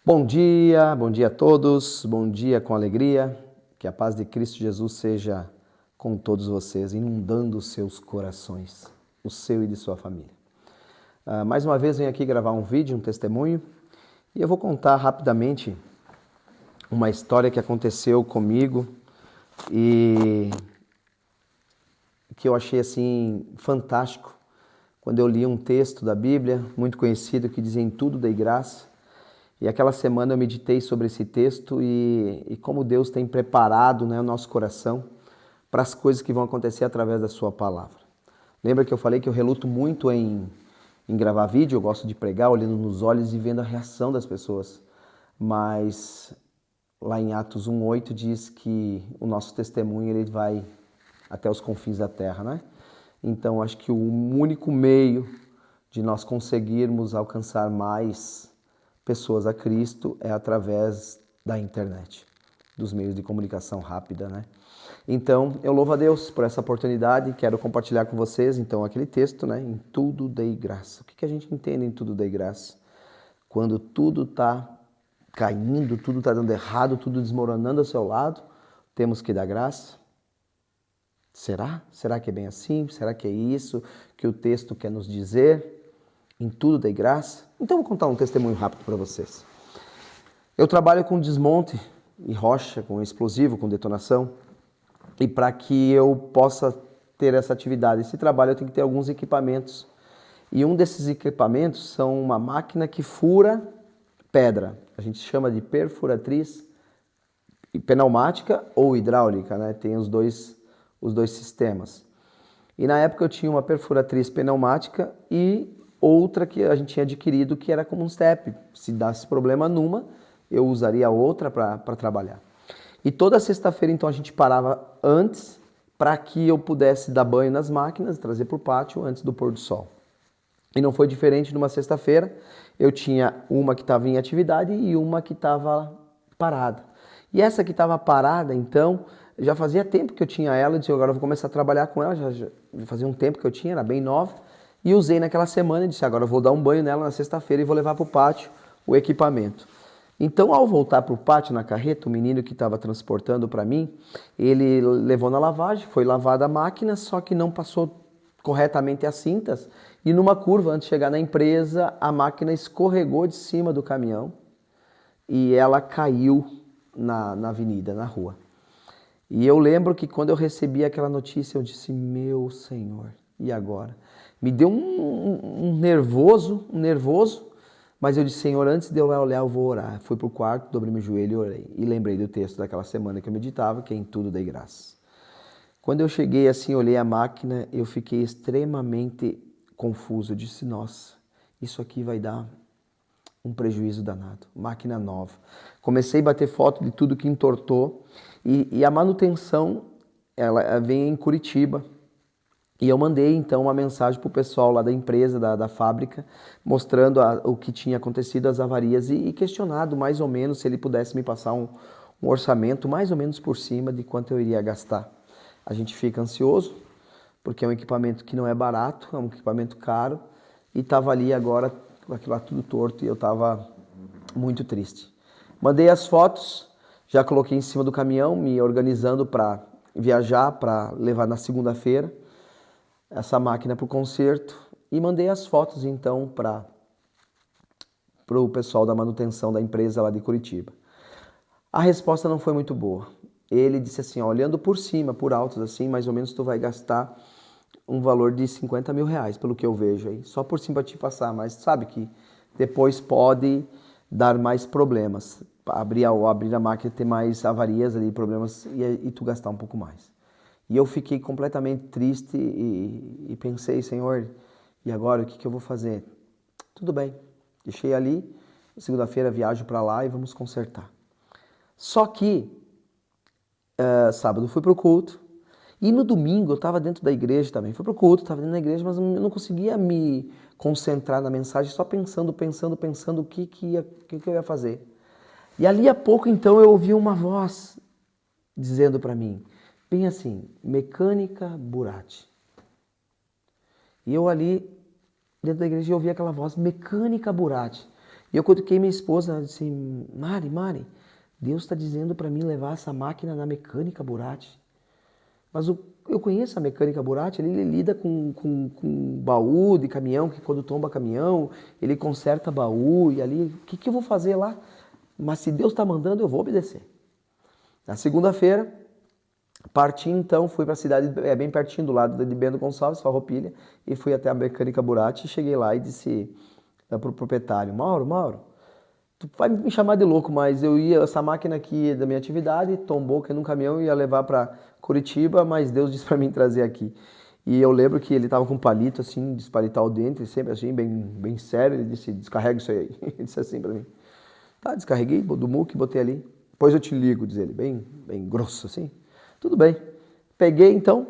Bom dia a todos, bom dia com alegria, que a paz de Cristo Jesus seja com todos vocês, inundando os seus corações, o seu e de sua família. Mais uma vez venho aqui gravar um vídeo, um testemunho, e eu vou contar rapidamente uma história que aconteceu comigo e que eu achei assim fantástico quando eu li um texto da Bíblia, muito conhecido, que dizia: em tudo dei graça. E aquela semana eu meditei sobre esse texto e como Deus tem preparado, né, o nosso coração para as coisas que vão acontecer através da sua palavra. Lembra que eu falei que eu reluto muito em gravar vídeo? Eu gosto de pregar olhando nos olhos e vendo a reação das pessoas. Mas lá em Atos 1:8 diz que o nosso testemunho ele vai até os confins da terra, né? Então acho que o único meio de nós conseguirmos alcançar mais pessoas a Cristo é através da internet, dos meios de comunicação rápida, né? Então, eu louvo a Deus por essa oportunidade, quero compartilhar com vocês, então, aquele texto, né? Em tudo dei graça. O que a gente entende em tudo dei graça? Quando tudo está caindo, tudo está dando errado, tudo desmoronando ao seu lado, temos que dar graça? Será? Será que é bem assim? Será que é isso que o texto quer nos dizer? Em tudo dei graça? Então vou contar um testemunho rápido para vocês. Eu trabalho com desmonte e rocha, com explosivo, com detonação. E para que eu possa ter essa atividade, esse trabalho, eu tenho que ter alguns equipamentos. E um desses equipamentos são uma máquina que fura pedra. A gente chama de perfuratriz pneumática ou hidráulica, né? Tem os dois sistemas. E na época eu tinha uma perfuratriz pneumática e outra que a gente tinha adquirido que era como um step. Se desse problema numa, eu usaria a outra para trabalhar. E toda sexta-feira, então, a gente parava antes para que eu pudesse dar banho nas máquinas, trazer para o pátio antes do pôr do sol. E não foi diferente numa sexta-feira. Eu tinha uma que estava em atividade e uma que estava parada. E essa que estava parada, então, já fazia tempo que eu tinha ela. Eu disse: agora eu vou começar a trabalhar com ela. Já fazia um tempo que eu tinha, era bem nova. E usei naquela semana e disse: agora eu vou dar um banho nela na sexta-feira e vou levar para o pátio o equipamento. Então, ao voltar para o pátio na carreta, o menino que estava transportando para mim, ele levou na lavagem, foi lavada a máquina, só que não passou corretamente as cintas. E numa curva, antes de chegar na empresa, a máquina escorregou de cima do caminhão e ela caiu na avenida, na rua. E eu lembro que quando eu recebi aquela notícia, eu disse: meu Senhor, e agora? Me deu um nervoso, mas eu disse: Senhor, antes de eu olhar, eu vou orar. Fui pro quarto, dobrei meu joelho e orei. E lembrei do texto daquela semana que eu meditava, que é em tudo dei graça. Quando eu cheguei assim, olhei a máquina, eu fiquei extremamente confuso. Eu disse: nossa, isso aqui vai dar um prejuízo danado. Máquina nova. Comecei a bater foto de tudo que entortou. E a manutenção, ela vem em Curitiba. E eu mandei então uma mensagem para o pessoal lá da empresa, da fábrica, mostrando o que tinha acontecido, as avarias, e questionado mais ou menos se ele pudesse me passar um orçamento mais ou menos por cima de quanto eu iria gastar. A gente fica ansioso, porque é um equipamento que não é barato, é um equipamento caro, e estava ali agora com aquilo lá tudo torto e eu estava muito triste. Mandei as fotos, já coloquei em cima do caminhão, me organizando para viajar, para levar na segunda-feira essa máquina para o conserto, e mandei as fotos então para o pessoal da manutenção da empresa lá de Curitiba. A resposta não foi muito boa. Ele disse assim: ó, olhando por cima, por altos assim, mais ou menos tu vai gastar um valor de 50 mil reais, pelo que eu vejo aí, só por cima para te passar, mas sabe que depois pode dar mais problemas, abrir a máquina, ter mais avarias ali, problemas, e tu gastar um pouco mais. E eu fiquei completamente triste e pensei: Senhor, e agora o que eu vou fazer? Tudo bem, deixei ali, segunda-feira viajo para lá e vamos consertar. Só que, sábado fui pro culto, e no domingo eu estava dentro da igreja também. Fui pro culto, estava dentro da igreja, mas eu não conseguia me concentrar na mensagem, só pensando o que eu ia fazer. E ali a pouco então eu ouvi uma voz dizendo para mim, bem assim: Mecânica Burati. E eu ali, dentro da igreja, eu ouvi aquela voz: Mecânica Burati. E eu cutuquei minha esposa, ela disse, Mari, Deus está dizendo para mim levar essa máquina na mecânica Burati. Mas eu conheço a mecânica Burati, ele lida com baú de caminhão, que quando tomba caminhão, ele conserta baú, e ali, o que eu vou fazer lá? Mas se Deus está mandando, eu vou obedecer. Na segunda-feira, parti então, fui para a cidade, bem pertinho do lado de Bento Gonçalves, Farroupilha, e fui até a mecânica Burati, e cheguei lá e disse para o proprietário, Mauro, tu vai me chamar de louco, mas essa máquina aqui da minha atividade tombou, caiu num caminhão e ia levar para Curitiba, mas Deus disse para mim trazer aqui. E eu lembro que ele estava com um palito assim, de espalitar o dente, sempre assim, bem sério, ele disse, descarrega isso aí. Ele disse assim para mim. Tá, descarreguei do muque, botei ali. Depois eu te ligo, diz ele, bem grosso assim. Tudo bem. Peguei então,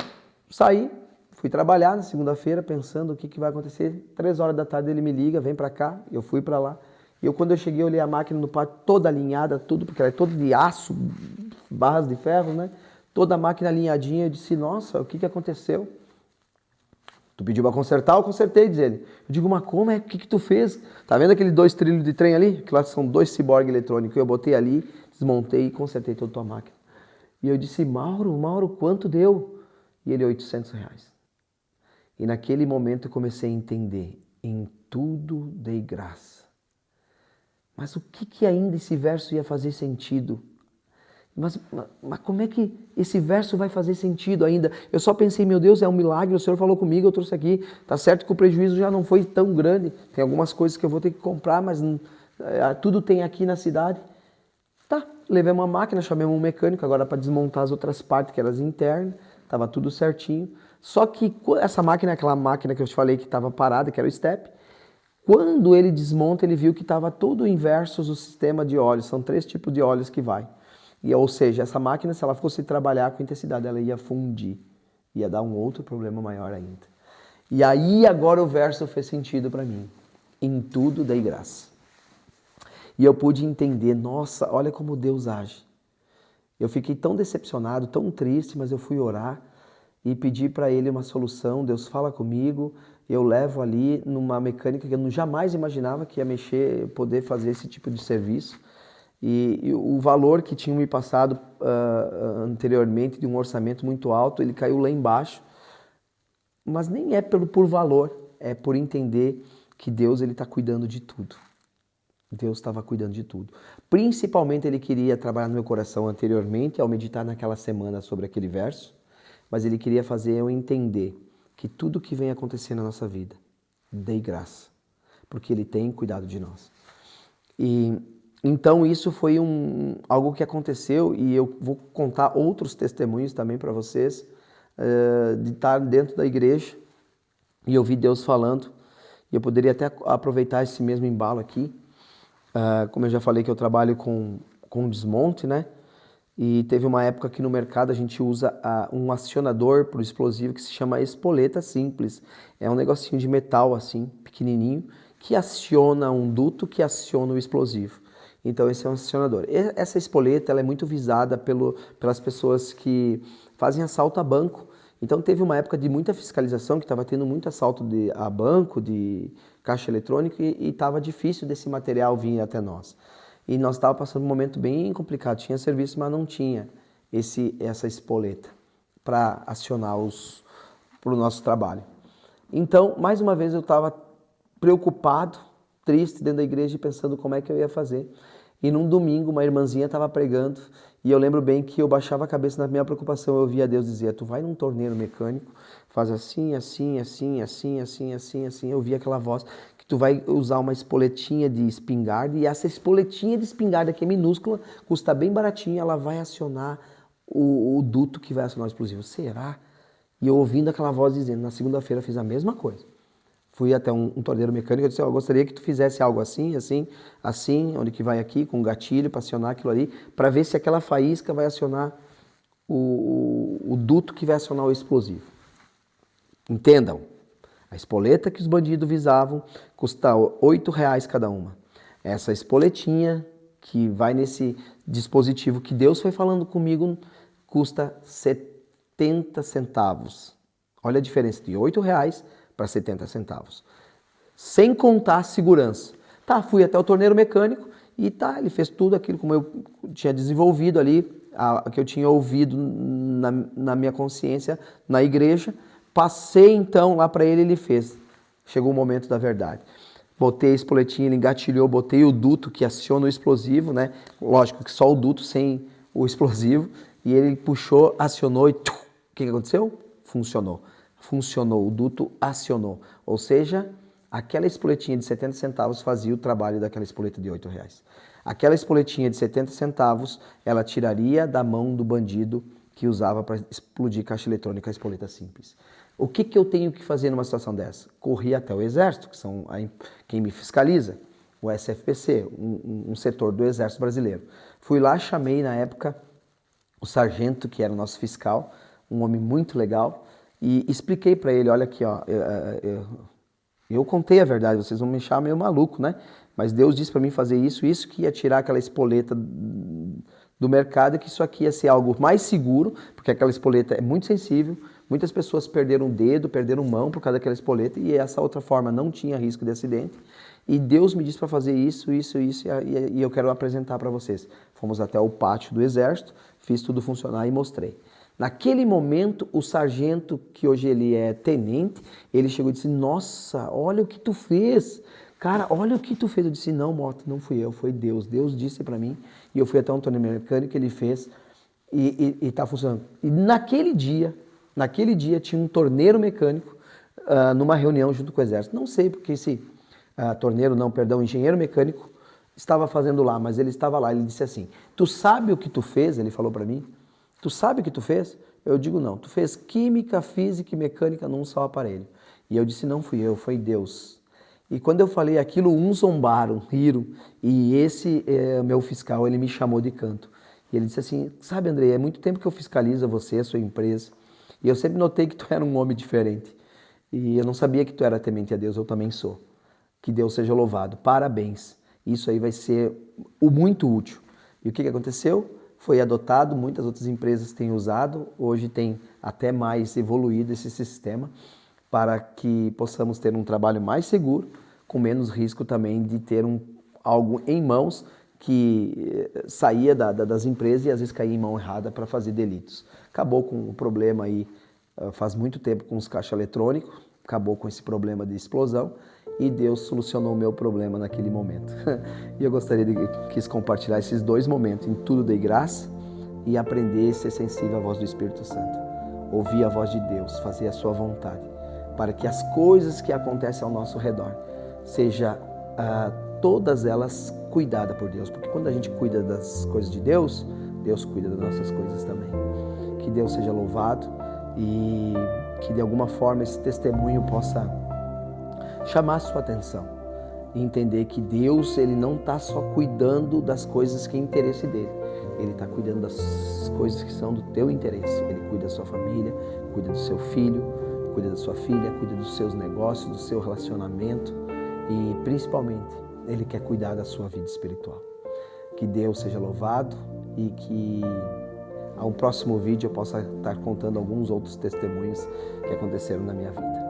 saí, fui trabalhar na segunda-feira pensando o que vai acontecer. 3 horas da tarde ele me liga, vem para cá, eu fui para lá. E quando eu cheguei, eu olhei a máquina no pátio toda alinhada, tudo, porque ela é toda de aço, barras de ferro, né? Toda a máquina alinhadinha. Eu disse, nossa, o que aconteceu? Tu pediu para consertar? Eu consertei, diz ele. Eu digo, mas como é? O que tu fez? Tá vendo aqueles 2 trilhos de trem ali? Que lá são 2 ciborgue eletrônicos. Eu botei ali, desmontei e consertei toda a tua máquina. E eu disse, Mauro, quanto deu? E ele, R$800. E naquele momento eu comecei a entender, em tudo dei graça. Mas o que ainda esse verso ia fazer sentido? Mas como é que esse verso vai fazer sentido ainda? Eu só pensei, meu Deus, é um milagre, o Senhor falou comigo, eu trouxe aqui. Tá certo que o prejuízo já não foi tão grande. Tem algumas coisas que eu vou ter que comprar, mas tudo tem aqui na cidade. Tá, levei uma máquina, chamei um mecânico agora para desmontar as outras partes, que eram as internas. Tava tudo certinho. Só que essa máquina, aquela máquina que eu te falei que estava parada, que era o step, quando ele desmonta, ele viu que estava todo inverso do sistema de óleos. São 3 tipos de óleos que vai. Ou seja, essa máquina, se ela fosse trabalhar com intensidade, ela ia fundir. Ia dar um outro problema maior ainda. E aí agora o verso fez sentido para mim. Em tudo dei graça. E eu pude entender, nossa, olha como Deus age. Eu fiquei tão decepcionado, tão triste, mas eu fui orar e pedi para ele uma solução. Deus fala comigo, eu levo ali numa mecânica que eu jamais imaginava que ia mexer, poder fazer esse tipo de serviço. E o valor que tinham me passado anteriormente de um orçamento muito alto, ele caiu lá embaixo. Mas nem é por valor, é por entender que Deus está cuidando de tudo. Deus estava cuidando de tudo. Principalmente ele queria trabalhar no meu coração anteriormente, ao meditar naquela semana sobre aquele verso, mas ele queria fazer eu entender que tudo que vem acontecer na nossa vida, dei graça, porque ele tem cuidado de nós. E então isso foi algo que aconteceu e eu vou contar outros testemunhos também para vocês de estar dentro da igreja e ouvir Deus falando. E eu poderia até aproveitar esse mesmo embalo aqui. Como eu já falei que eu trabalho com desmonte, né? E teve uma época que no mercado a gente usa um acionador para o explosivo que se chama espoleta simples. É um negocinho de metal assim, pequenininho, que aciona um duto que aciona o explosivo. Então esse é um acionador. Essa espoleta ela é muito visada pelas pessoas que fazem assalto a banco. Então teve uma época de muita fiscalização, que estava tendo muito assalto a banco, de caixa eletrônico, e estava difícil desse material vir até nós. E nós estávamos passando um momento bem complicado. Tinha serviço, mas não tinha essa espoleta para acionar para o nosso trabalho. Então, mais uma vez, eu estava preocupado, triste dentro da igreja, pensando como é que eu ia fazer. E num domingo, uma irmãzinha estava pregando, e eu lembro bem que eu baixava a cabeça na minha preocupação, eu ouvia Deus dizer, tu vai num torneiro mecânico, faz assim, assim, assim, assim, assim, assim, assim, eu ouvia aquela voz, que tu vai usar uma espoletinha de espingarda, e essa espoletinha de espingarda, que é minúscula, custa bem baratinho, ela vai acionar o duto que vai acionar o explosivo. Será? E eu ouvindo aquela voz dizendo, na segunda-feira eu fiz a mesma coisa. Fui até um torneiro mecânico e disse, eu gostaria que tu fizesse algo assim, assim, assim, onde que vai aqui, com um gatilho para acionar aquilo ali, para ver se aquela faísca vai acionar o duto que vai acionar o explosivo. Entendam, a espoleta que os bandidos visavam custa R$8 cada uma. Essa espoletinha que vai nesse dispositivo que Deus foi falando comigo custa 70 centavos. Olha a diferença de R$8 para 70 centavos. Sem contar a segurança. Tá, fui até o torneiro mecânico e tá, ele fez tudo aquilo como eu tinha desenvolvido ali, que eu tinha ouvido na minha consciência, na igreja. Passei então lá para ele fez. Chegou o momento da verdade. Botei a espoletinha, ele engatilhou, botei o duto que aciona o explosivo, né? Lógico que só o duto sem o explosivo. E ele puxou, acionou e... O que aconteceu? Funcionou. Funcionou, o duto acionou. Ou seja, aquela espoletinha de 70 centavos fazia o trabalho daquela espoleta de R$8. Aquela espoletinha de 70 centavos, ela tiraria da mão do bandido que usava para explodir caixa eletrônica a espoleta simples. O que eu tenho que fazer numa situação dessa? Corri até o Exército, que são quem me fiscaliza, o SFPC, um setor do Exército Brasileiro. Fui lá, chamei na época o sargento, que era o nosso fiscal, um homem muito legal, e expliquei para ele, olha aqui, ó, eu contei a verdade, vocês vão me achar meio maluco, né? Mas Deus disse para mim fazer isso que ia tirar aquela espoleta do mercado, que isso aqui ia ser algo mais seguro, porque aquela espoleta é muito sensível. Muitas pessoas perderam o dedo, perderam mão por causa daquela espoleta, e essa outra forma não tinha risco de acidente. E Deus me disse para fazer isso, e eu quero apresentar para vocês. Fomos até o pátio do Exército, fiz tudo funcionar e mostrei. Naquele momento, o sargento, que hoje ele é tenente, ele chegou e disse, nossa, olha o que tu fez. Cara, olha o que tu fez. Eu disse, não, Mota, não fui eu, foi Deus. Deus disse para mim, e eu fui até um torneio mecânico, ele fez, e tá funcionando. E naquele dia tinha um torneiro mecânico numa reunião junto com o Exército. Não sei porque esse engenheiro mecânico estava fazendo lá, mas ele estava lá. Ele disse assim, tu sabe o que tu fez? Ele falou para mim. Tu sabe o que tu fez? Eu digo, não. Tu fez química, física e mecânica num só aparelho. E eu disse, não fui eu, foi Deus. E quando eu falei aquilo, uns zombaram, riram. E esse meu fiscal, ele me chamou de canto. E ele disse assim, sabe, Andrei, é muito tempo que eu fiscalizo você, a sua empresa. E eu sempre notei que tu era um homem diferente. E eu não sabia que tu era temente a Deus, eu também sou. Que Deus seja louvado. Parabéns. Isso aí vai ser muito útil. E o que aconteceu? Foi adotado, muitas outras empresas têm usado. Hoje tem até mais evoluído esse sistema para que possamos ter um trabalho mais seguro, com menos risco também de ter algo em mãos que saía das empresas e às vezes caía em mão errada para fazer delitos. Acabou com o problema aí faz muito tempo com os caixas eletrônicos, acabou com esse problema de explosão e Deus solucionou o meu problema naquele momento. E eu gostaria de compartilhar esses dois momentos. Em tudo dei graça e aprender a ser sensível à voz do Espírito Santo. Ouvir a voz de Deus, fazer a sua vontade, para que as coisas que acontecem ao nosso redor seja todas elas cuidadas por Deus. Porque quando a gente cuida das coisas de Deus, Deus cuida das nossas coisas também. Que Deus seja louvado e que de alguma forma esse testemunho possa chamar a sua atenção e entender que Deus, ele não está só cuidando das coisas que é interesse dele, ele está cuidando das coisas que são do teu interesse. Ele cuida da sua família, cuida do seu filho, cuida da sua filha, cuida dos seus negócios, do seu relacionamento e principalmente ele quer cuidar da sua vida espiritual. Que Deus seja louvado e que a um próximo vídeo eu possa estar contando alguns outros testemunhos que aconteceram na minha vida.